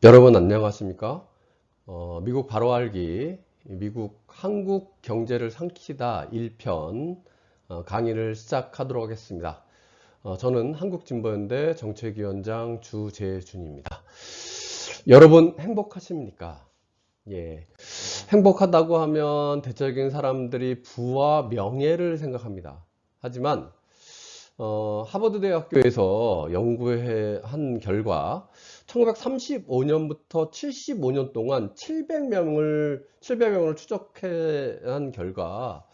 여러분 안녕하십니까? 미국 바로 알기, 미국 한국 경제를 삼키다 1편 강의를 시작하도록 하겠습니다. 저는 한국진보연대 정책위원장 주재준입니다. 여러분 행복하십니까? 예. 행복하다고 하면 대체적인 사람들이 부와 명예를 생각합니다. 하지만 하버드 대학교에서 연구한 결과 1935년부터 75년 동안 700명을 추적한 결과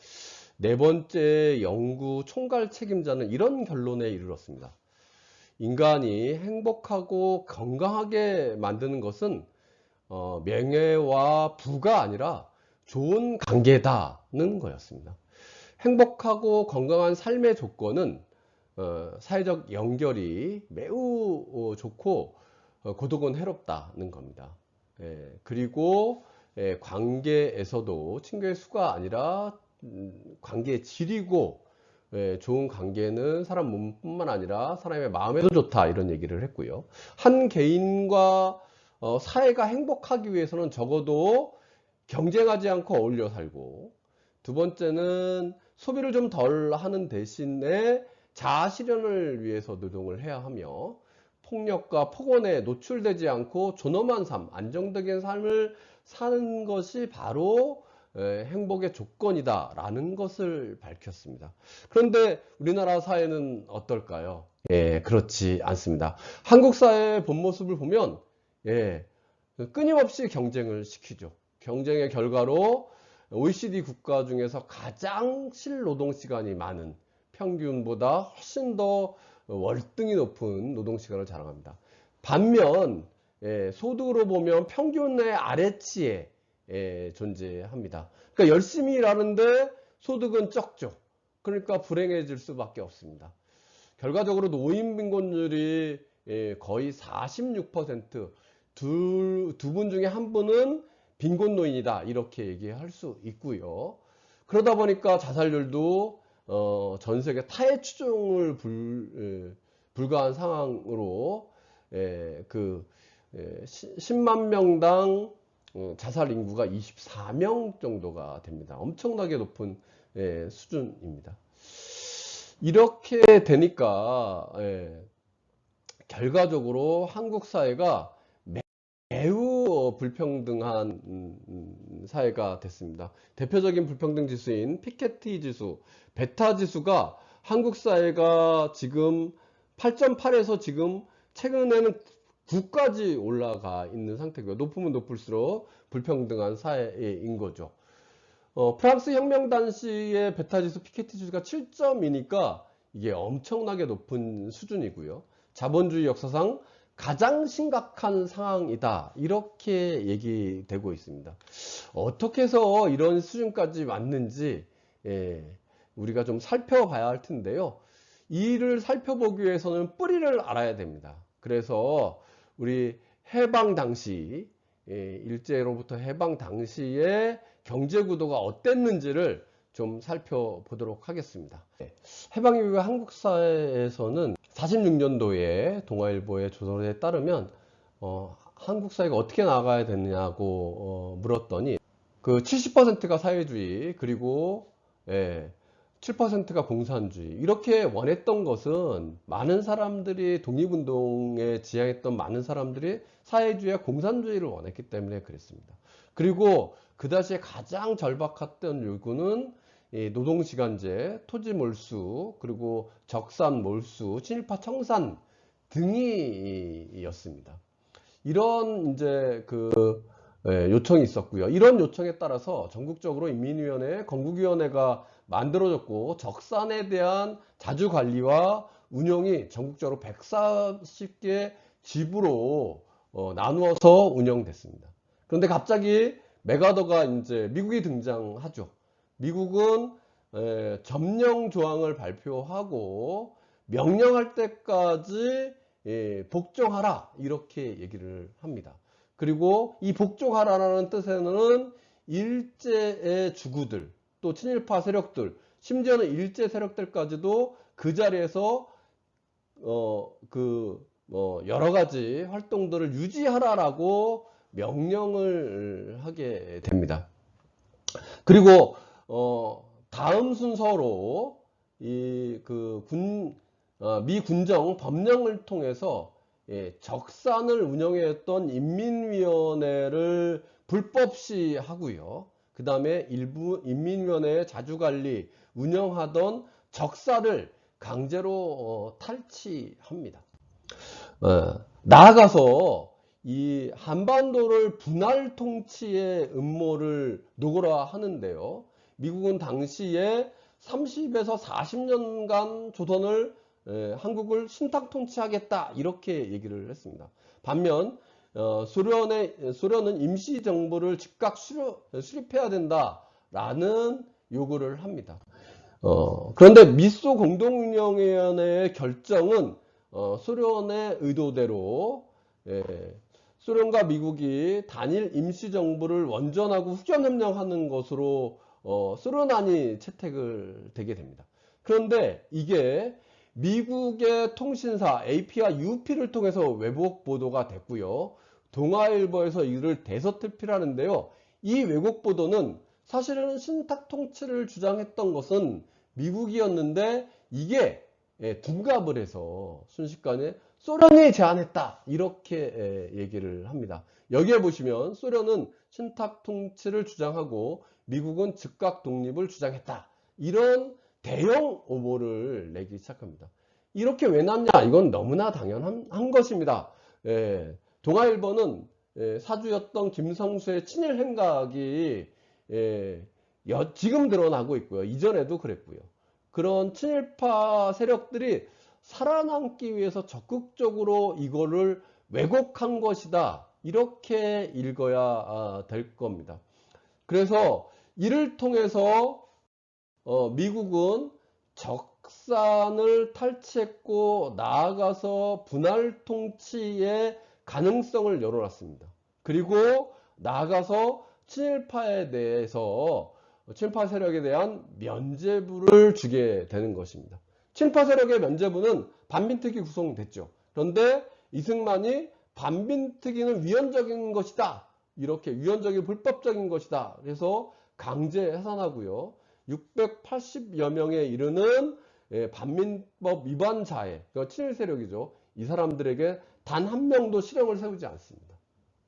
네 번째 연구 총괄 책임자는 이런 결론에 이르렀습니다. 인간이 행복하고 건강하게 만드는 것은 명예와 부가 아니라 좋은 관계다는 거였습니다. 행복하고 건강한 삶의 조건은 사회적 연결이 매우 좋고 고독은 해롭다는 겁니다. 그리고 관계에서도 친구의 수가 아니라 관계의 질이고 좋은 관계는 사람 몸뿐만 아니라 사람의 마음에도 좋다 이런 얘기를 했고요. 한 개인과 사회가 행복하기 위해서는 적어도 경쟁하지 않고 어울려 살고, 두 번째는 소비를 좀 덜 하는 대신에 자아 실현을 위해서 노동을 해야 하며, 폭력과 폭언에 노출되지 않고 존엄한 삶, 안정적인 삶을 사는 것이 바로 행복의 조건이다 라는 것을 밝혔습니다. 그런데 우리나라 사회는 어떨까요? 그렇지 않습니다. 한국 사회의 본 모습을 보면 끊임없이 경쟁을 시키죠. 경쟁의 결과로 OECD 국가 중에서 가장 실노동 시간이 많은, 평균보다 훨씬 더 월등히 높은 노동 시간을 자랑합니다. 반면 소득으로 보면 평균의 아래치에 존재합니다. 그러니까 열심히 일하는데 소득은 적죠. 그러니까 불행해질 수밖에 없습니다. 결과적으로 노인 빈곤율이 거의 46%, 두 분 중에 한 분은 빈곤 노인이다 이렇게 얘기할 수 있고요. 그러다 보니까 자살률도 전 세계 타해 추종을 불가한 상황으로 10만 명당 자살 인구가 24명 정도가 됩니다. 엄청나게 높은 수준입니다. 이렇게 되니까 결과적으로 한국 사회가 매우 불평등한 사회가 됐습니다. 대표적인 불평등 지수인 피케티 지수, 베타 지수가 한국 사회가 지금 8.8에서 지금 최근에는 9까지 올라가 있는 상태고요. 높으면 높을수록 불평등한 사회인 거죠. 프랑스 혁명 당시의 베타 지수 피케티 지수가 7점이니까 이게 엄청나게 높은 수준이고요. 자본주의 역사상 가장 심각한 상황이다 이렇게 얘기되고 있습니다. 어떻게 해서 이런 수준까지 왔는지 우리가 좀 살펴봐야 할 텐데요. 이를 살펴보기 위해서는 뿌리를 알아야 됩니다. 그래서 우리 해방 당시, 일제로부터 해방 당시에 경제 구도가 어땠는지를 좀 살펴보도록 하겠습니다. 해방 이후에 한국 사회에서는 46년도에 동아일보의 조선에 따르면 한국 사회가 어떻게 나가야 되느냐고 물었더니 그 70%가 사회주의, 그리고 7%가 공산주의, 이렇게 원했던 것은, 많은 사람들이 독립운동에 지향했던 많은 사람들이 사회주의와 공산주의를 원했기 때문에 그랬습니다. 그리고 그 당시에 가장 절박했던 요구는 노동시간제, 토지몰수, 그리고 적산몰수, 친일파 청산 등이었습니다. 이런 이제 요청이 있었고요. 이런 요청에 따라서 전국적으로 인민위원회, 건국위원회가 만들어졌고, 적산에 대한 자주관리와 운영이 전국적으로 140개 지부로 나누어서 운영됐습니다. 그런데 갑자기 메가더가 이제 미국이 등장하죠. 미국은 점령 조항을 발표하고 명령할 때까지 복종하라 이렇게 얘기를 합니다. 그리고 이 복종하라는 뜻에는 일제의 주구들, 또 친일파 세력들, 심지어는 일제 세력들까지도 그 자리에서 여러 가지 활동들을 유지하라라고 명령을 하게 됩니다. 그리고 다음 순서로 미 군정 법령을 통해서 적산을 운영했던 인민위원회를 불법 시하고요. 그 다음에 일부 인민위원회의 자주관리 운영하던 적사를 강제로 탈취합니다. 나아가서 이 한반도를 분할 통치의 음모를 노골화하는데요. 미국은 당시에 30에서 40년간 조선을 한국을 신탁 통치하겠다 이렇게 얘기를 했습니다. 반면 소련은 임시정부를 즉각 수립해야 된다라는 요구를 합니다. 그런데 미소 공동운영위원회의 결정은 소련의 의도대로 소련과 미국이 단일 임시정부를 원전하고 후견협력하는 것으로 소련안이 채택을 되게 됩니다. 그런데 이게 미국의 통신사 AP와 UP를 통해서 왜곡 보도가 됐고요. 동아일보에서 이를 대서특필하는데요. 이 왜곡 보도는 사실은 신탁 통치를 주장했던 것은 미국이었는데 이게 둔갑을 해서 순식간에 소련이 제안했다 이렇게 얘기를 합니다. 여기에 보시면 소련은 신탁 통치를 주장하고 미국은 즉각 독립을 주장했다. 이런 대형 오보를 내기 시작합니다. 이렇게 왜 났냐? 이건 너무나 당연한 것입니다. 동아일보는 사주였던 김성수의 친일 행각이 지금 드러나고 있고요. 이전에도 그랬고요. 그런 친일파 세력들이 살아남기 위해서 적극적으로 이거를 왜곡한 것이다. 이렇게 읽어야 될 겁니다. 그래서 이를 통해서 미국은 적산을 탈취했고 나아가서 분할 통치의 가능성을 열어놨습니다. 그리고 나아가서 친일파에 대해서 친일파 세력에 대한 면죄부를 주게 되는 것입니다. 친일파 세력의 면죄부는 반민특위 구성됐죠. 그런데 이승만이 반민특위는 위헌적인 것이다. 이렇게 위헌적인 불법적인 것이다. 그래서 강제 해산하고요. 680여 명에 이르는 반민법 위반자의 친일 세력이죠. 이 사람들에게 단 한 명도 실형을 세우지 않습니다.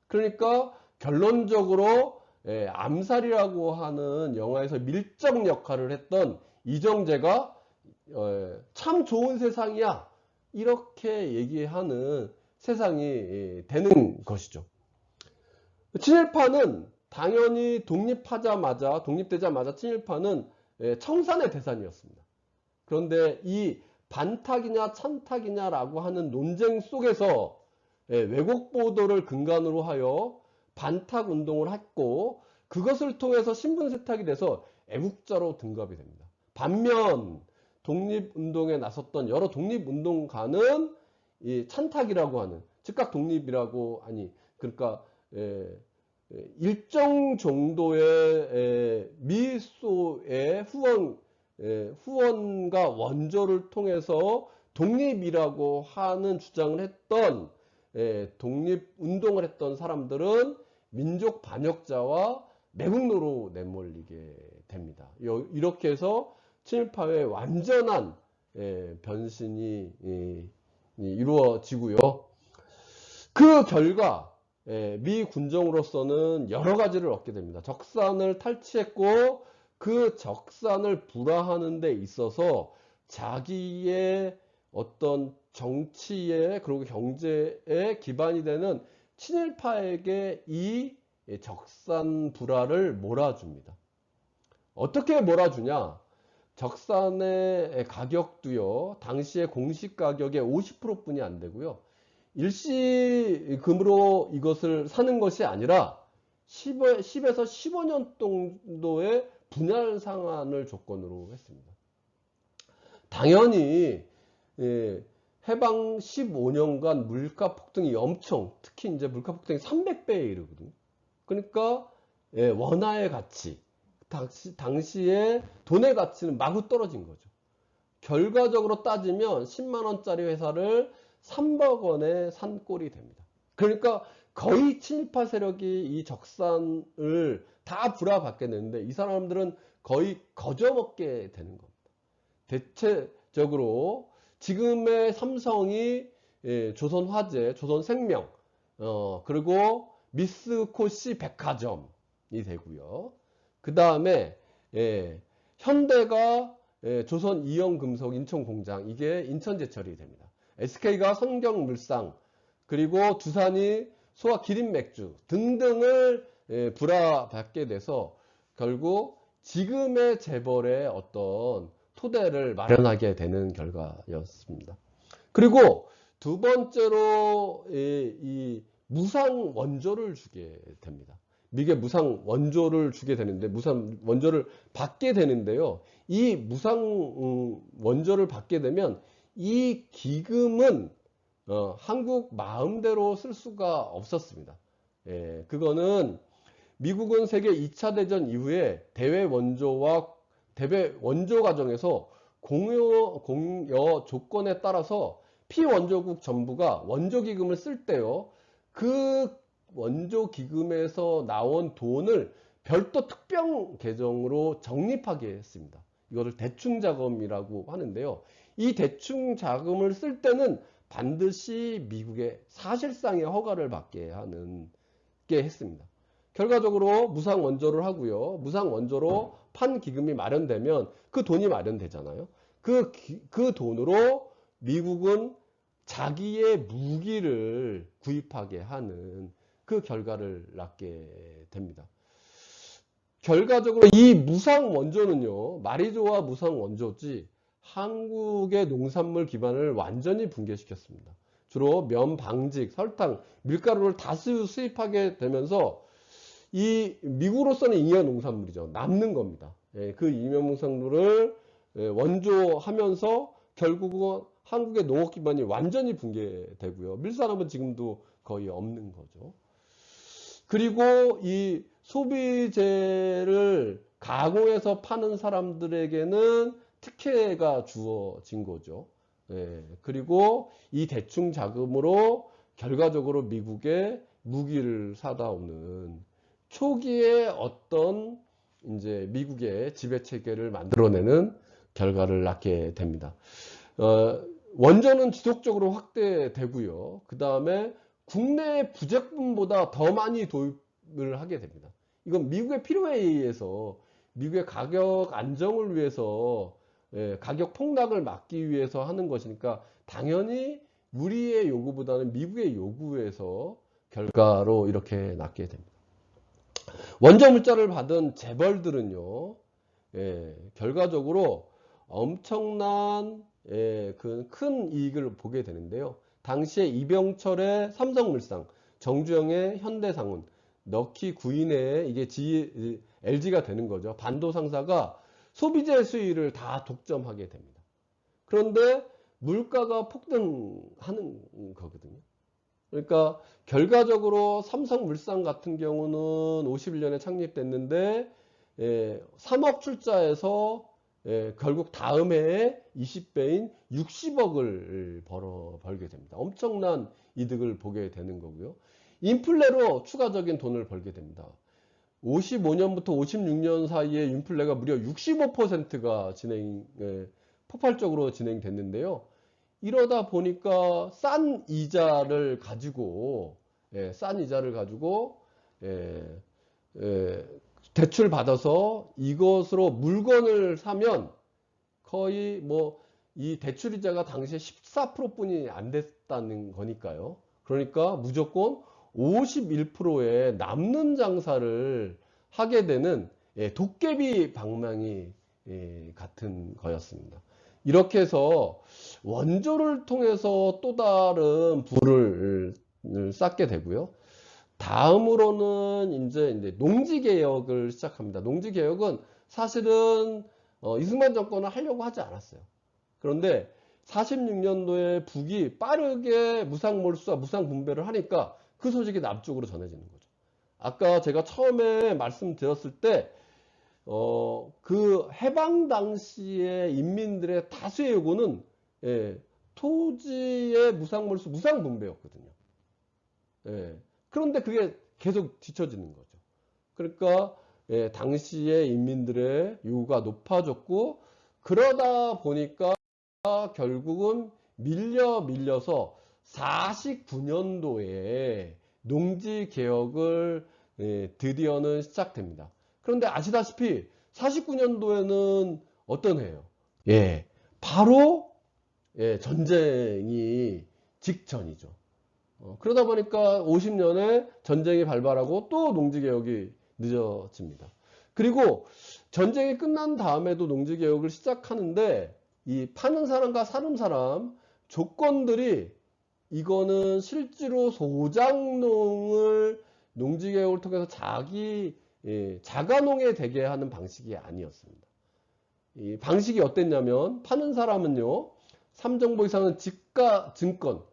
그러니까 결론적으로 암살이라고 하는 영화에서 밀적 역할을 했던 이정재가 참 좋은 세상이야 이렇게 얘기하는 세상이 되는 것이죠. 친일파는 당연히 독립되자마자 친일파는 청산의 대상이었습니다. 그런데 이 반탁이냐 찬탁이냐라고 하는 논쟁 속에서 왜곡 보도를 근간으로 하여 반탁 운동을 했고 그것을 통해서 신분 세탁이 돼서 애국자로 등갑이 됩니다. 반면 독립운동에 나섰던 여러 독립운동가는 이 찬탁이라고 하는 즉각 독립이라고 그러니까 일정 정도의 미소의 후원과 원조를 통해서 독립이라고 하는 주장을 했던 독립운동을 했던 사람들은 민족 반역자와 매국노로 내몰리게 됩니다. 이렇게 해서 친일파의 완전한 변신이 이루어지고요. 그 결과 미 군정으로서는 여러 가지를 얻게 됩니다. 적산을 탈취했고 그 적산을 불화하는 데 있어서 자기의 어떤 정치에 그리고 경제에 기반이 되는 친일파에게 이 적산 불화를 몰아줍니다. 어떻게 몰아주냐? 적산의 가격도요. 당시의 공시 가격의 50% 뿐이 안 되고요. 일시금으로 이것을 사는 것이 아니라 10에서 15년 정도의 분할 상환을 조건으로 했습니다. 당연히 해방 15년간 물가 폭등이 특히 이제 물가 폭등이 300배에 이르거든요. 그러니까 원화의 가치, 당시의 돈의 가치는 마구 떨어진 거죠. 결과적으로 따지면 10만 원짜리 회사를 3억 원의 산꼴이 됩니다. 그러니까 거의 친일파 세력이 이 적산을 다 불화받게 되는데 이 사람들은 거의 거저먹게 되는 겁니다. 대체적으로 지금의 삼성이 조선화재, 조선생명, 그리고 미쓰코시 백화점이 되고요. 그 다음에 현대가 조선이영금속 인천공장, 이게 인천제철이 됩니다. SK가 성경물상, 그리고 두산이 소화 기린맥주 등등을 불화받게 돼서 결국 지금의 재벌의 어떤 토대를 마련하게 되는 결과였습니다. 그리고 두 번째로 이 무상 원조를 주게 됩니다. 미국에 무상 원조를 주게 되는데, 무상 원조를 받게 되는데요. 이 무상 원조를 받게 되면 이 기금은 한국 마음대로 쓸 수가 없었습니다. 그거는 미국은 세계 2차 대전 이후에 대외 원조 과정에서 공여 조건에 따라서 피원조국 정부가 원조기금을 쓸 때요, 그 원조기금에서 나온 돈을 별도 특별 계정으로 적립하게 했습니다. 이거를 대충자금이라고 하는데요. 이 대충자금을 쓸 때는 반드시 미국의 사실상의 허가를 받게 했습니다. 결과적으로 무상 원조를 하고요. 무상 원조로 판 기금이 마련되면 그 돈이 마련되잖아요. 그 돈으로 미국은 자기의 무기를 구입하게 하는 그 결과를 낳게 됩니다. 결과적으로 이 무상 원조는요, 말이 좋아 무상 원조지 한국의 농산물 기반을 완전히 붕괴시켰습니다. 주로 면, 방직, 설탕, 밀가루를 다수 수입하게 되면서 이 미국으로서는 잉여 농산물이죠. 남는 겁니다. 그 잉여 농산물을 원조하면서 결국은 한국의 농업 기반이 완전히 붕괴되고요. 밀산업은 지금도 거의 없는 거죠. 그리고 이 소비재를 가공해서 파는 사람들에게는 특혜가 주어진 거죠. 그리고 이 대충 자금으로 결과적으로 미국의 무기를 사다 오는 초기에 어떤 이제 미국의 지배 체계를 만들어내는 결과를 낳게 됩니다. 원조는 지속적으로 확대되고요. 그 다음에 국내 부제품보다 더 많이 도입을 하게 됩니다. 이건 미국의 필요에 의해서, 미국의 가격 안정을 위해서, 가격 폭락을 막기 위해서 하는 것이니까 당연히 우리의 요구보다는 미국의 요구에서 결과로 이렇게 낳게 됩니다. 원조 물자를 받은 재벌들은요, 결과적으로 엄청난 그 큰 이익을 보게 되는데요. 당시에 이병철의 삼성물상, 정주영의 현대상운, 넉키 구인의 이게 LG가 되는 거죠. 반도 상사가 소비재 수익을 다 독점하게 됩니다. 그런데 물가가 폭등하는 거거든요. 그러니까 결과적으로 삼성물산 같은 경우는 51년에 창립됐는데 3억 출자해서 결국 다음 해에 20배인 60억을 벌게 됩니다. 엄청난 이득을 보게 되는 거고요. 인플레로 추가적인 돈을 벌게 됩니다. 55년부터 56년 사이에 인플레가 무려 65%가 폭발적으로 진행됐는데요. 이러다 보니까 싼 이자를 가지고 대출 받아서 이것으로 물건을 사면 거의 이 대출 이자가 당시에 14% 뿐이 안 됐다는 거니까요. 그러니까 무조건 51%의 남는 장사를 하게 되는 도깨비 방망이 같은 거였습니다. 이렇게 해서 원조를 통해서 또 다른 부를 쌓게 되고요. 다음으로는 이제 농지개혁을 시작합니다. 농지개혁은 사실은 이승만 정권은 하려고 하지 않았어요. 그런데 46년도에 북이 빠르게 무상몰수와 무상분배를 하니까 그 소식이 남쪽으로 전해지는 거죠. 아까 제가 처음에 말씀드렸을 때 그 해방 당시의 인민들의 다수의 요구는 토지의 무상몰수, 무상분배였거든요. 예. 그런데 그게 계속 뒤처지는 거죠. 그러니까 예, 당시의 인민들의 요구가 높아졌고, 그러다 보니까 결국은 밀려서 49년도에 농지개혁을 예, 드디어는 시작됩니다. 그런데 아시다시피 49년도에는 어떤 해예요? 예, 바로 예, 전쟁이 직전이죠. 그러다 보니까 50년에 전쟁이 발발하고 또 농지개혁이 늦어집니다. 그리고 전쟁이 끝난 다음에도 농지개혁을 시작하는데 이 파는 사람과 사는 사람 조건들이 이거는 실제로 소작농을 농지개혁을 통해서 자가농에 되게 하는 방식이 아니었습니다. 이 방식이 어땠냐면 파는 사람은요, 3정보 이상은 지가 증권,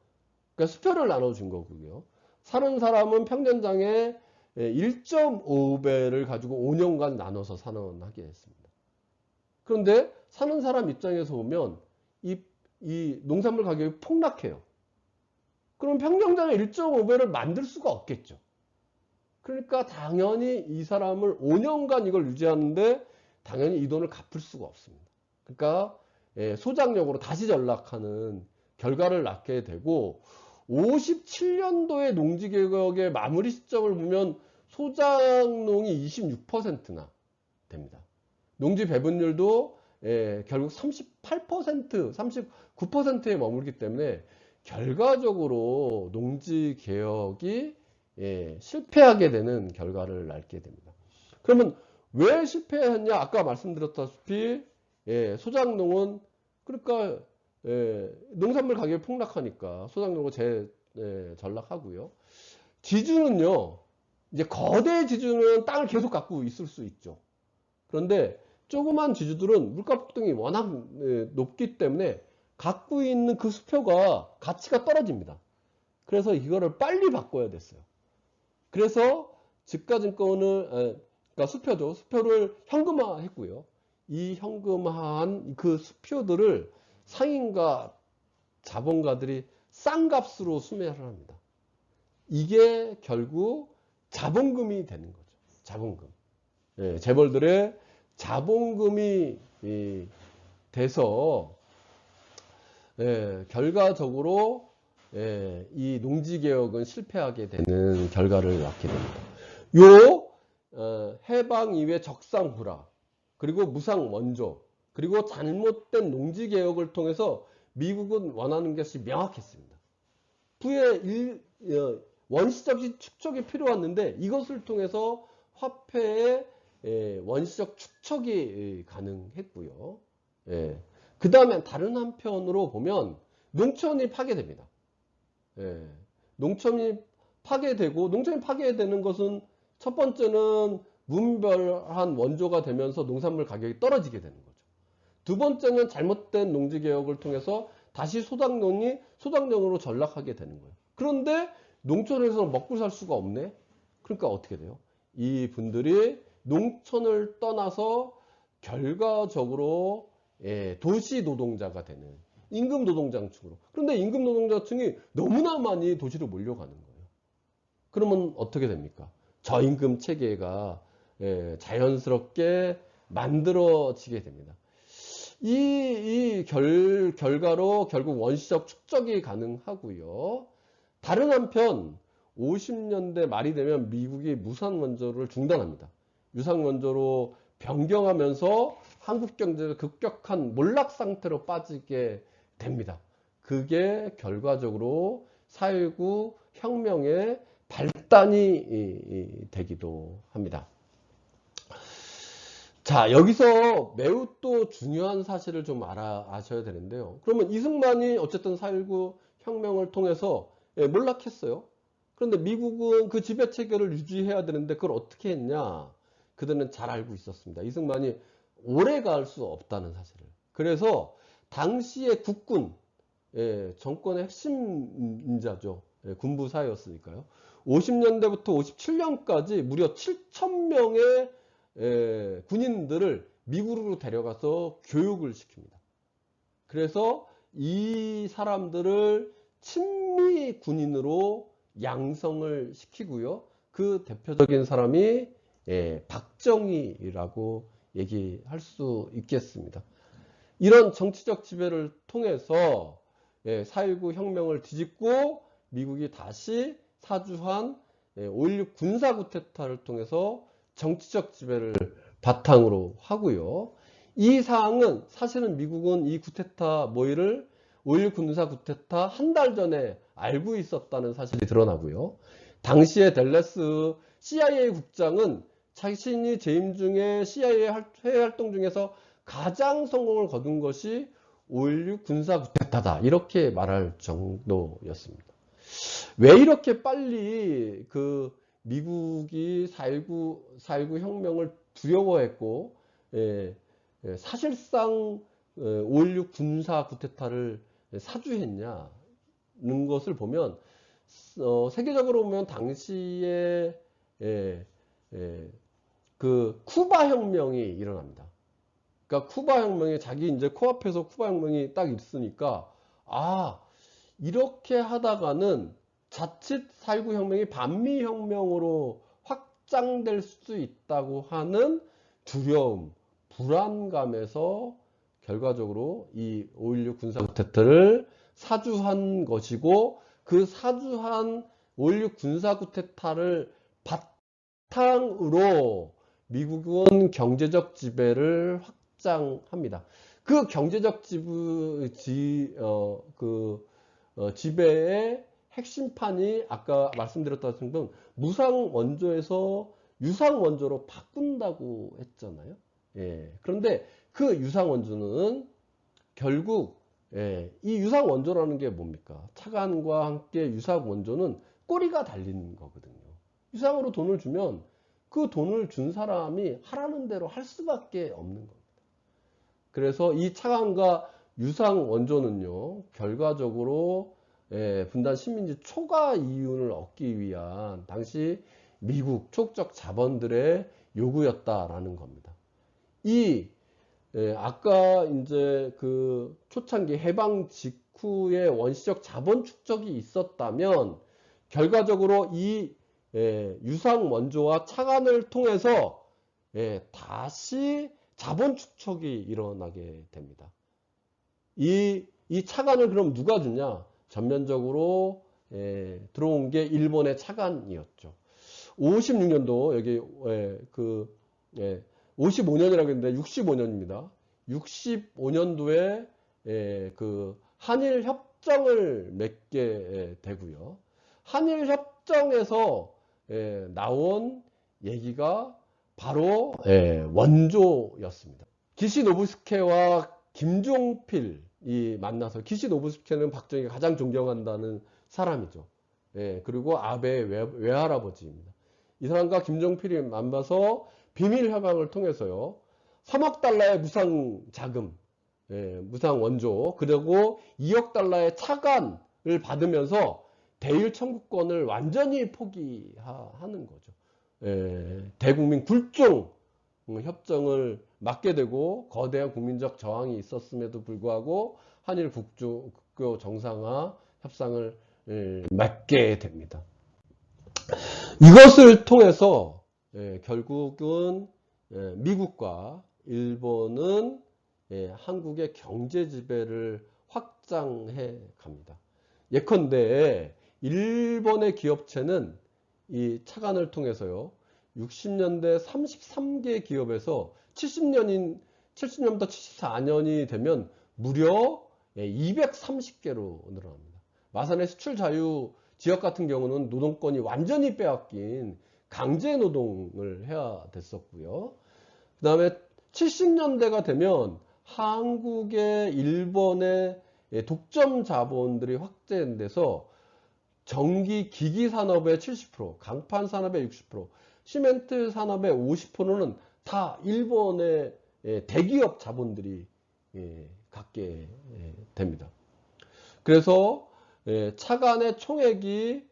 그러니까 수표를 나눠준 거고요. 사는 사람은 평년장에 1.5배를 가지고 5년간 나눠서 산원하게 했습니다. 그런데 사는 사람 입장에서 보면 이 농산물 가격이 폭락해요. 그럼 평년장에 1.5배를 만들 수가 없겠죠. 그러니까 당연히 이 사람을 5년간 이걸 유지하는데 당연히 이 돈을 갚을 수가 없습니다. 그러니까 소작용으로 다시 전락하는 결과를 낳게 되고, 57년도에 농지개혁의 마무리 시점을 보면 소작농이 26%나 됩니다. 농지 배분율도 결국 38%, 39%에 머물기 때문에 결과적으로 농지개혁이 실패하게 되는 결과를 낳게 됩니다. 그러면 왜 실패했냐? 아까 말씀드렸다시피 소작농은 그러니까 농산물 가격이 폭락하니까 소작농은 전락하고요. 지주는요, 이제 거대 지주는 땅을 계속 갖고 있을 수 있죠. 그런데 조그만 지주들은 물가 폭등이 워낙 높기 때문에 갖고 있는 그 수표가 가치가 떨어집니다. 그래서 이거를 빨리 바꿔야 됐어요. 그래서 지가증권을 그러니까 수표를 현금화했고요. 이 현금화한 그 수표들을 상인과 자본가들이 싼 값으로 수매를 합니다. 이게 결국 자본금이 되는 거죠. 자본금. 재벌들의 자본금이 돼서 결과적으로 이 농지개혁은 실패하게 되는 결과를 낳게 됩니다. 해방 이후에 적상불화, 그리고 무상원조, 그리고 잘못된 농지개혁을 통해서 미국은 원하는 것이 명확했습니다. 부의 원시적 축적이 필요했는데 이것을 통해서 화폐의 원시적 축적이 가능했고요. 그 다음에 다른 한편으로 보면 농촌이 파괴됩니다. 농촌이 파괴되고, 농촌이 파괴되는 것은 첫 번째는 무분별한 원조가 되면서 농산물 가격이 떨어지게 되는 거죠. 두 번째는 잘못된 농지개혁을 통해서 다시 소작농으로 전락하게 되는 거예요. 그런데 농촌에서는 먹고 살 수가 없네. 그러니까 어떻게 돼요? 이 분들이 농촌을 떠나서 결과적으로 도시 노동자가 되는 임금 노동자층으로. 그런데 임금 노동자층이 너무나 많이 도시로 몰려가는 거예요. 그러면 어떻게 됩니까? 저임금 체계가 자연스럽게 만들어지게 됩니다. 이 결과로 결국 원시적 축적이 가능하고요. 다른 한편 50년대 말이 되면 미국이 무상원조를 중단합니다. 유상원조로 변경하면서 한국 경제가 급격한 몰락 상태로 빠지게 됩니다. 그게 결과적으로 4.19 혁명의 발단이 되기도 합니다. 자, 여기서 매우 또 중요한 사실을 좀 아셔야 되는데요. 그러면 이승만이 어쨌든 4.19 혁명을 통해서 몰락했어요. 그런데 미국은 그 지배체계를 유지해야 되는데 그걸 어떻게 했냐? 그들은 잘 알고 있었습니다. 이승만이 오래 갈 수 없다는 사실을. 그래서 당시의 국군, 정권의 핵심 인자죠. 군부사였으니까요. 50년대부터 57년까지 무려 7,000명의 군인들을 미국으로 데려가서 교육을 시킵니다. 그래서 이 사람들을 친미 군인으로 양성을 시키고요. 그 대표적인 사람이 박정희라고 얘기할 수 있겠습니다. 이런 정치적 지배를 통해서 4.19 혁명을 뒤집고 미국이 다시 사주한 5.16 군사 쿠데타를 통해서 정치적 지배를 바탕으로 하고요. 이 사항은 사실은 미국은 이 쿠데타 모의를 5.16 군사 쿠데타 한 달 전에 알고 있었다는 사실이 드러나고요. 당시에 댈러스 CIA 국장은 자신이 재임 중에 CIA 해외 활동 중에서 가장 성공을 거둔 것이 5.16 군사 쿠데타다 이렇게 말할 정도였습니다. 왜 이렇게 빨리 그 미국이 4.19 혁명을 두려워했고 사실상 5.16 군사 쿠데타를 사주했냐는 것을 보면 세계적으로 보면 당시에 그 쿠바 혁명이 일어납니다. 그러니까 쿠바 혁명이 자기 이제 코앞에서 쿠바 혁명이 딱 있으니까 이렇게 하다가는 자칫 4.19 혁명이 반미 혁명으로 확장될 수 있다고 하는 두려움, 불안감에서 결과적으로 이 5.16 군사 쿠데타를 사주한 것이고 그 사주한 5.16 군사 쿠데타를 바탕으로 미국은 경제적 지배를 확장합니다. 그 경제적 지배의 핵심판이 아까 말씀드렸다시피 무상 원조에서 유상 원조로 바꾼다고 했잖아요. 그런데 그 유상 원조는 결국 이 유상 원조라는 게 뭡니까? 차관과 함께 유상 원조는 꼬리가 달린 거거든요. 유상으로 돈을 주면 그 돈을 준 사람이 하라는 대로 할 수밖에 없는 겁니다. 그래서 이 차관과 유상 원조는요, 결과적으로 분단 식민지 초과 이윤을 얻기 위한 당시 미국 초국적 자본들의 요구였다라는 겁니다. 아까 이제 그 초창기 해방 직후에 원시적 자본 축적이 있었다면 결과적으로 이 유상 원조와 차관을 통해서 다시 자본 축적이 일어나게 됩니다. 이 차관을 그럼 누가 주냐? 전면적으로 들어온 게 일본의 차관이었죠. 56년도 여기 55년이라고 했는데 65년입니다. 65년도에 그 한일 협정을 맺게 되고요. 한일 협정에서 나온 얘기가 바로 원조였습니다. 기시노부스케와 김종필이 만나서, 기시노부스케는 박정희가 가장 존경한다는 사람이죠. 그리고 아베의 외할아버지입니다. 이 사람과 김종필이 만나서 비밀 협약을 통해서요, 3억 달러의 무상 자금, 무상 원조, 그리고 2억 달러의 차관을 받으면서 대일 청구권을 완전히 포기하는 거죠. 대국민 굴종 협정을 맺게 되고 거대한 국민적 저항이 있었음에도 불구하고 한일 국교 정상화 협상을 맺게 됩니다. 이것을 통해서 결국은 미국과 일본은 한국의 경제 지배를 확장해 갑니다. 예컨대 일본의 기업체는 이 차관을 통해서요, 60년대 33개 기업에서 70년부터 74년이 되면 무려 230개로 늘어납니다. 마산의 수출 자유 지역 같은 경우는 노동권이 완전히 빼앗긴 강제 노동을 해야 됐었고요. 그 다음에 70년대가 되면 한국의 일본의 독점 자본들이 확대돼서 전기 기기 산업의 70%, 강판 산업의 60%, 시멘트 산업의 50%는 다 일본의 대기업 자본들이 갖게 됩니다. 그래서 차관의 총액이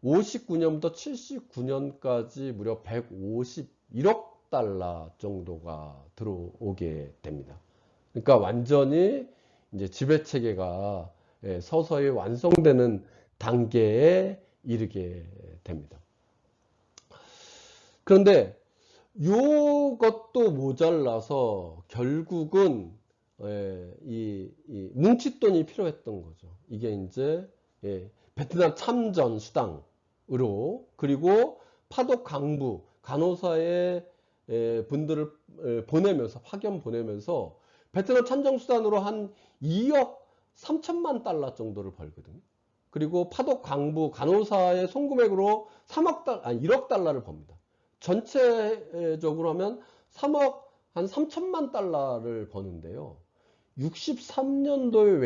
59년부터 79년까지 무려 151억 달러 정도가 들어오게 됩니다. 그러니까 완전히 이제 지배 체계가 서서히 완성되는 단계에 이르게 됩니다. 그런데 요것도 모자라서 결국은 이 뭉칫돈이 필요했던 거죠. 이게 이제 베트남 참전 수당으로, 그리고 파독 강부 간호사의 분들을 보내면서, 파견 보내면서 베트남 참전 수단으로 한 2억 3천만 달러 정도를 벌거든요. 그리고 파독 강부 간호사의 송금액으로 1억 달러를 법니다. 전체적으로 하면 3억 한 3천만 달러를 버는데요. 63년도의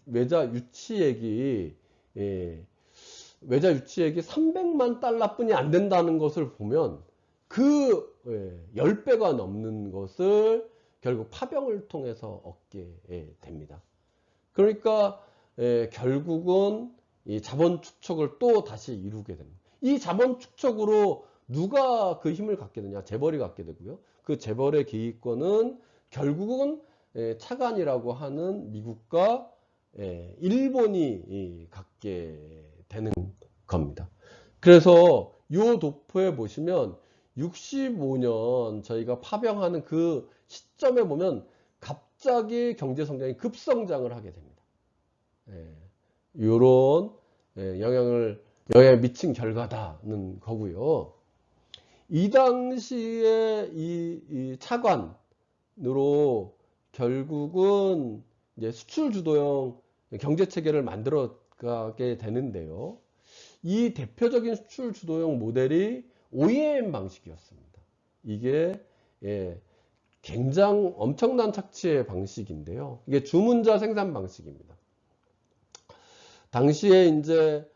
외자 유치액이 300만 달러뿐이 안 된다는 것을 보면 그 10배가 넘는 것을 결국 파병을 통해서 얻게 됩니다. 그러니까 결국은 이 자본 축적을 또 다시 이루게 됩니다. 이 자본 축적으로 누가 그 힘을 갖게 되냐? 재벌이 갖게 되고요. 그 재벌의 기득권은 결국은 차관이라고 하는 미국과 일본이 갖게 되는 겁니다. 그래서 요 도표에 보시면 65년 저희가 파병하는 그 시점에 보면 갑자기 경제 성장이 급성장을 하게 됩니다. 요런 영향을 미친 결과다는 거고요. 이 당시에 이 차관으로 결국은 이제 수출 주도형 경제 체계를 만들어 가게 되는데요. 이 대표적인 수출 주도형 모델이 OEM 방식이었습니다. 이게 굉장히 엄청난 착취의 방식인데요. 이게 주문자 생산 방식입니다. 당시에 이제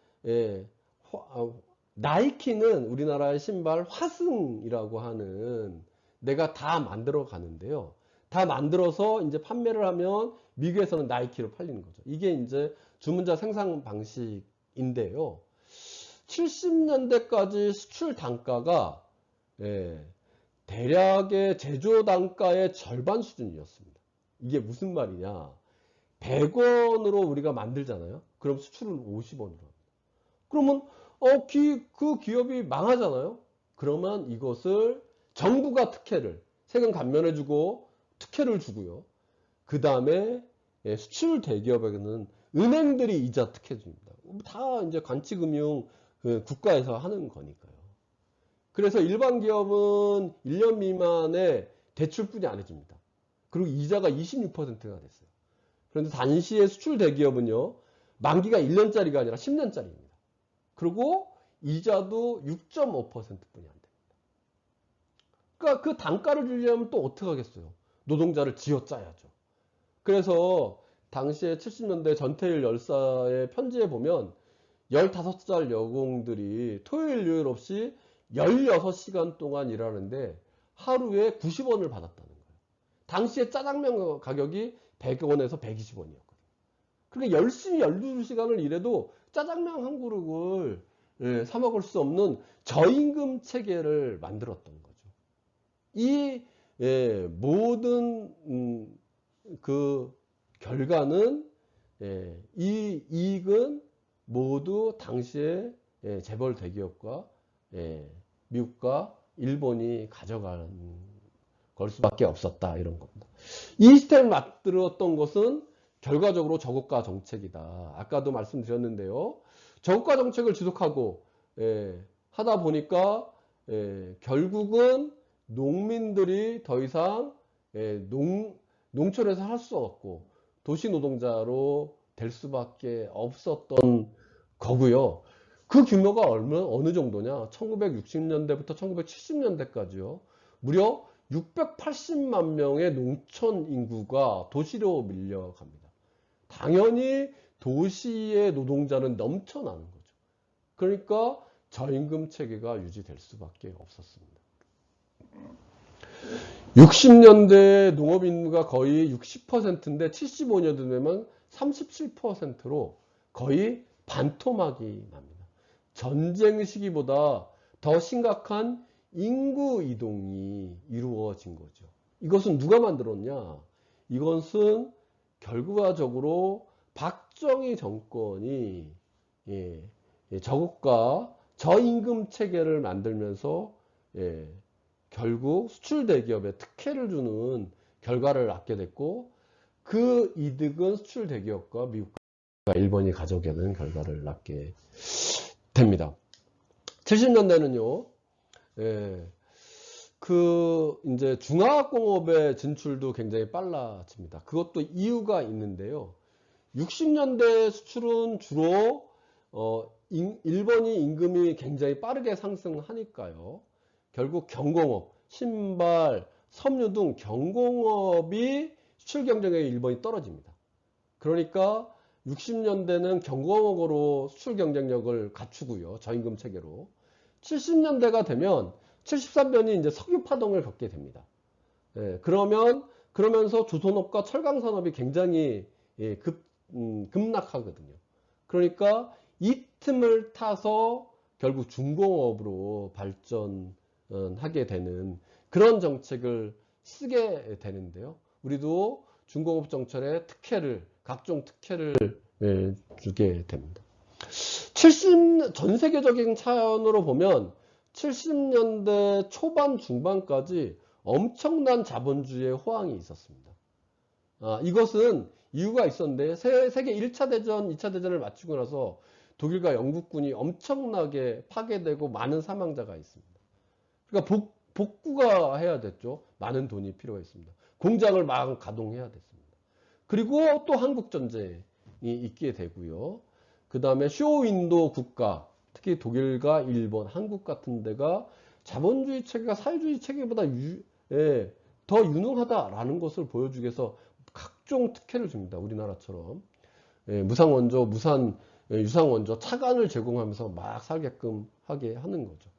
나이키는 우리나라의 신발 화승이라고 하는 내가 다 만들어 가는데요. 다 만들어서 이제 판매를 하면 미국에서는 나이키로 팔리는 거죠. 이게 이제 주문자 생산 방식인데요. 70년대까지 수출 단가가 대략의 제조 단가의 절반 수준이었습니다. 이게 무슨 말이냐? 100원으로 우리가 만들잖아요. 그럼 수출은 50원으로 합니다. 그러면 그 기업이 망하잖아요. 그러면 이것을 정부가 특혜를 세금 감면해주고 특혜를 주고요. 그 다음에 수출 대기업에게는 은행들이 이자 특혜 줍니다. 다 이제 관치금융 국가에서 하는 거니까요. 그래서 일반 기업은 1년 미만의 대출뿐이 안 해줍니다. 그리고 이자가 26%가 됐어요. 그런데 당시의 수출 대기업은요, 만기가 1년짜리가 아니라 10년짜리입니다. 그리고 이자도 6.5%뿐이 안 됩니다. 그러니까 그 단가를 주려면 또 어떻게 하겠어요? 노동자를 쥐어짜야죠. 그래서 당시에 70년대 전태일 열사의 편지에 보면 15살 여공들이 토요일 일요일 없이 16시간 동안 일하는데 하루에 90원을 받았다는 거예요. 당시에 짜장면 가격이 100원에서 120원이었거든요. 그러니까 열심히 12시간을 일해도 짜장면 한 그릇을 사 먹을 수 없는 저임금 체계를 만들었던 거죠. 이 모든 그 결과는 이 이익은 모두 당시에 재벌 대기업과 미국과 일본이 가져간 걸 수밖에 없었다, 이런 겁니다. 이 시스템을 만들었던 것은 결과적으로 저고가 정책이다. 아까도 말씀드렸는데요. 저고가 정책을 지속하고 하다 보니까 결국은 농민들이 더 이상 농촌에서 할 수 없고 도시 노동자로 될 수밖에 없었던 거고요. 그 규모가 어느 정도냐? 1960년대부터 1970년대까지요. 무려 680만 명의 농촌 인구가 도시로 밀려갑니다. 당연히 도시의 노동자는 넘쳐나는 거죠. 그러니까 저임금 체계가 유지될 수밖에 없었습니다. 60년대 농업인구가 거의 60%인데 75년 되면 37%로 거의 반토막이 납니다. 전쟁 시기보다 더 심각한 인구 이동이 이루어진 거죠. 이것은 누가 만들었냐? 이것은 결과적으로 박정희 정권이 저국가 저임금 체계를 만들면서 결국 수출 대기업에 특혜를 주는 결과를 낳게 됐고, 그 이득은 수출 대기업과 미국과 일본이 가져오게 되는 결과를 낳게 됩니다. 70년대는요, 이제 중화학공업의 진출도 굉장히 빨라집니다. 그것도 이유가 있는데요. 60년대 수출은 주로 일본이 임금이 굉장히 빠르게 상승하니까요. 결국 경공업, 신발, 섬유 등 경공업이 수출 경쟁력이 일본이 떨어집니다. 그러니까 60년대는 경공업으로 수출 경쟁력을 갖추고요. 저임금 체계로. 70년대가 되면 73년이 이제 석유 파동을 겪게 됩니다. 그러면서 조선업과 철강산업이 굉장히 급락하거든요. 그러니까 이 틈을 타서 결국 중공업으로 발전하게 되는 그런 정책을 쓰게 되는데요. 우리도 중공업 정책에 각종 특혜를 주게 됩니다. 전 세계적인 차원으로 보면 70년대 초반 중반까지 엄청난 자본주의의 호황이 있었습니다. 이것은 이유가 있었는데 세계 1차 대전, 2차 대전을 마치고 나서 독일과 영국군이 엄청나게 파괴되고 많은 사망자가 있습니다. 그러니까 복구가 해야 됐죠. 많은 돈이 필요가 있습니다. 공장을 막 가동해야 됐습니다. 그리고 또 한국전쟁이 있게 되고요. 그 다음에 쇼윈도 국가, 특히 독일과 일본, 한국 같은 데가 자본주의 체계가 사회주의 체계보다 더 유능하다라는 것을 보여주기 위해서 각종 특혜를 줍니다. 우리나라처럼. 무상원조, 유상원조, 차관을 제공하면서 막 살게끔 하게 하는 거죠.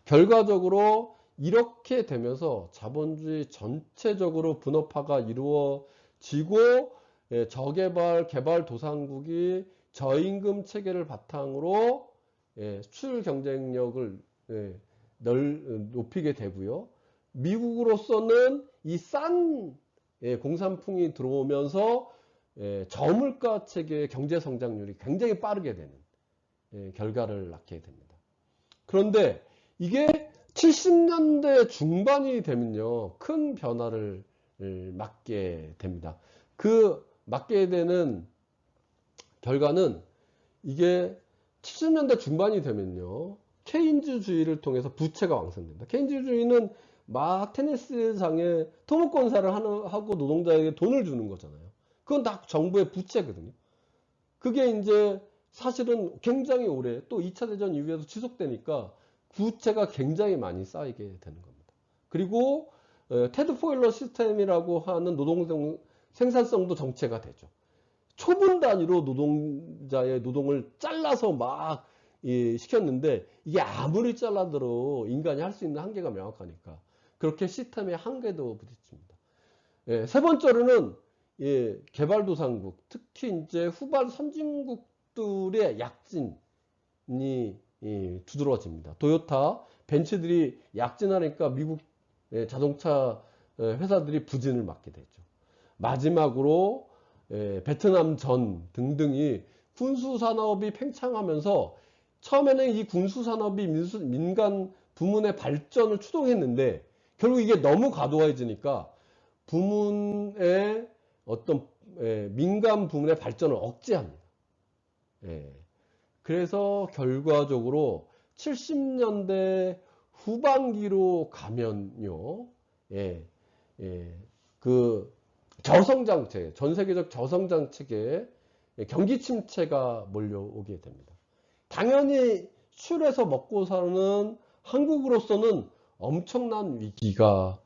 결과적으로 이렇게 되면서 자본주의 전체적으로 분업화가 이루어지고 저개발, 개발도상국이 저임금 체계를 바탕으로 수출 경쟁력을 높이게 되고요. 미국으로서는 이 싼 공산품이 들어오면서 저물가 체계의 경제 성장률이 굉장히 빠르게 되는 결과를 낳게 됩니다. 그런데 이게 70년대 중반이 되면요, 큰 변화를 맞게 됩니다. 그 맞게 되는 결과는 이게 70년대 중반이 되면요, 케인즈주의를 통해서 부채가 왕성됩니다. 케인즈주의는 막 테니스장에 토목공사를 하고 노동자에게 돈을 주는 거잖아요. 그건 다 정부의 부채거든요. 그게 이제 사실은 굉장히 오래 또 2차 대전 이후에도 지속되니까 부채가 굉장히 많이 쌓이게 되는 겁니다. 그리고 테드 포일러 시스템이라고 하는 노동 생산성도 정체가 되죠. 초분 단위로 노동자의 노동을 잘라서 막 시켰는데 이게 아무리 잘라도 인간이 할 수 있는 한계가 명확하니까 그렇게 시스템의 한계도 부딪힙니다. 세 번째로는 개발도상국, 특히 이제 후발 선진국들의 약진이 두드러집니다. 토요타, 벤츠들이 약진하니까 미국 자동차 회사들이 부진을 맞게 되죠. 마지막으로 베트남 전 등등이 군수산업이 팽창하면서 처음에는 이 군수산업이 민간 부문의 발전을 추동했는데 결국 이게 너무 과도해지니까 부문의 어떤 민간 부문의 발전을 억제합니다. 그래서 결과적으로 70년대 후반기로 가면요, 그 저성장 체계, 전 세계적 저성장 체계에 경기 침체가 몰려오게 됩니다. 당연히 수출해서 먹고 사는 한국으로서는 엄청난 위기가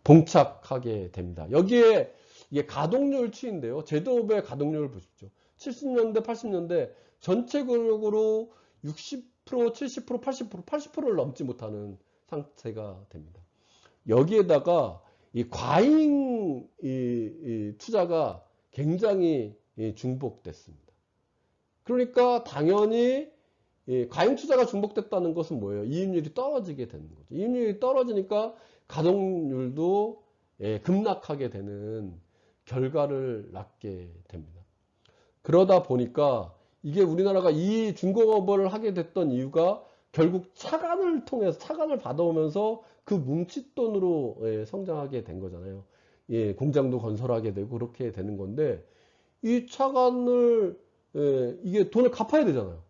봉착하게 됩니다. 여기에 이게 가동률 추이인데요. 제조업의 가동률을 보십시오. 70년대, 80년대 전체적으로 60%, 70%, 80%, 80%를 넘지 못하는 상태가 됩니다. 여기에다가 이 과잉 투자가 굉장히 중복됐습니다. 그러니까 당연히 과잉 투자가 중복됐다는 것은 뭐예요? 이익률이 떨어지게 되는 거죠. 이익률이 떨어지니까 가동률도 급락하게 되는 결과를 낳게 됩니다. 그러다 보니까 이게 우리나라가 이 중공업을 하게 됐던 이유가 결국 차관을 통해서 차관을 받아오면서 그 뭉칫돈으로 성장하게 된 거잖아요. 예, 공장도 건설하게 되고 그렇게 되는 건데 이 차관을 이게 돈을 갚아야 되잖아요.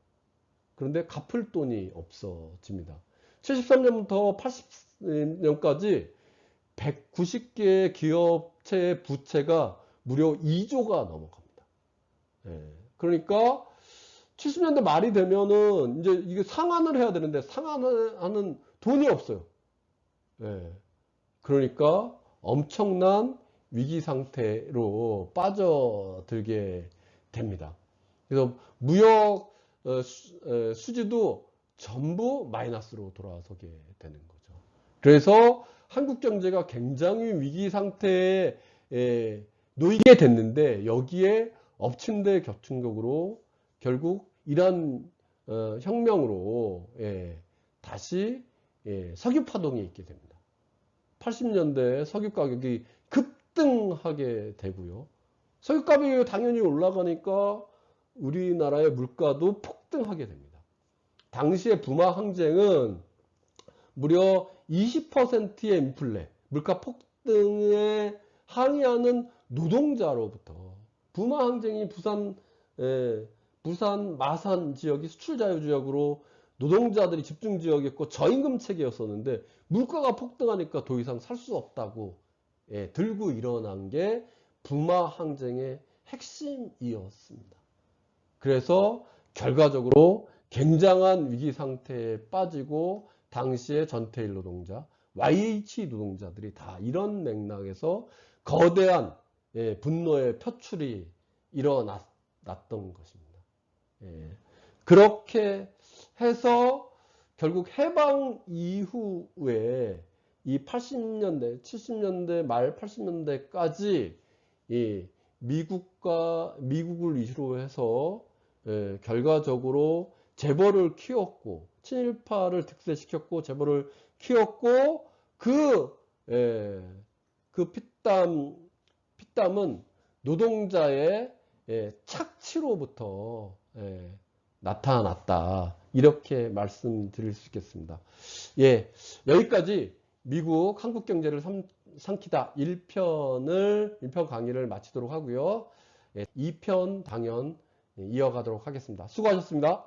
그런데 갚을 돈이 없어집니다. 73년부터 80년까지 190개의 기업체의 부채가 무려 2조가 넘어갑니다. 예, 그러니까 70년대 말이 되면은 이제 이게 상환을 해야 되는데 상환을 하는 돈이 없어요. 예, 그러니까 엄청난 위기 상태로 빠져들게 됩니다. 그래서 무역 수지도 전부 마이너스로 돌아서게 되는 거죠. 그래서 한국 경제가 굉장히 위기 상태에 놓이게 됐는데 여기에 엎친데 겹친격으로 결국 이러한 혁명으로 다시 석유 파동이 있게 됩니다. 80년대 석유 가격이 급등하게 되고요. 석유 가격이 당연히 올라가니까 우리나라의 물가도 폭등하게 됩니다. 당시의 부마 항쟁은 무려 20%의 인플레, 물가 폭등에 항의하는 노동자로부터 부마 항쟁이 부산 마산 지역이 수출 자유 지역으로 노동자들이 집중 지역이었고 저임금 체계였었는데 물가가 폭등하니까 더 이상 살 수 없다고 들고 일어난 게 부마 항쟁의 핵심이었습니다. 그래서 결과적으로 굉장한 위기 상태에 빠지고 당시의 전태일 노동자, YH 노동자들이 다 이런 맥락에서 거대한 분노의 표출이 일어났던 것입니다. 그렇게 해서 결국 해방 이후에 이 80년대, 70년대 말 80년대까지 이 미국을 이유로 해서 결과적으로 재벌을 키웠고 친일파를 득세시켰고 재벌을 키웠고 그 피땀은 노동자의 착취로부터 나타났다. 이렇게 말씀드릴 수 있겠습니다. 예, 여기까지 미국 한국 경제를 삼키다 1편 강의를 마치도록 하고요. 2편 당연 이어가도록 하겠습니다. 수고하셨습니다.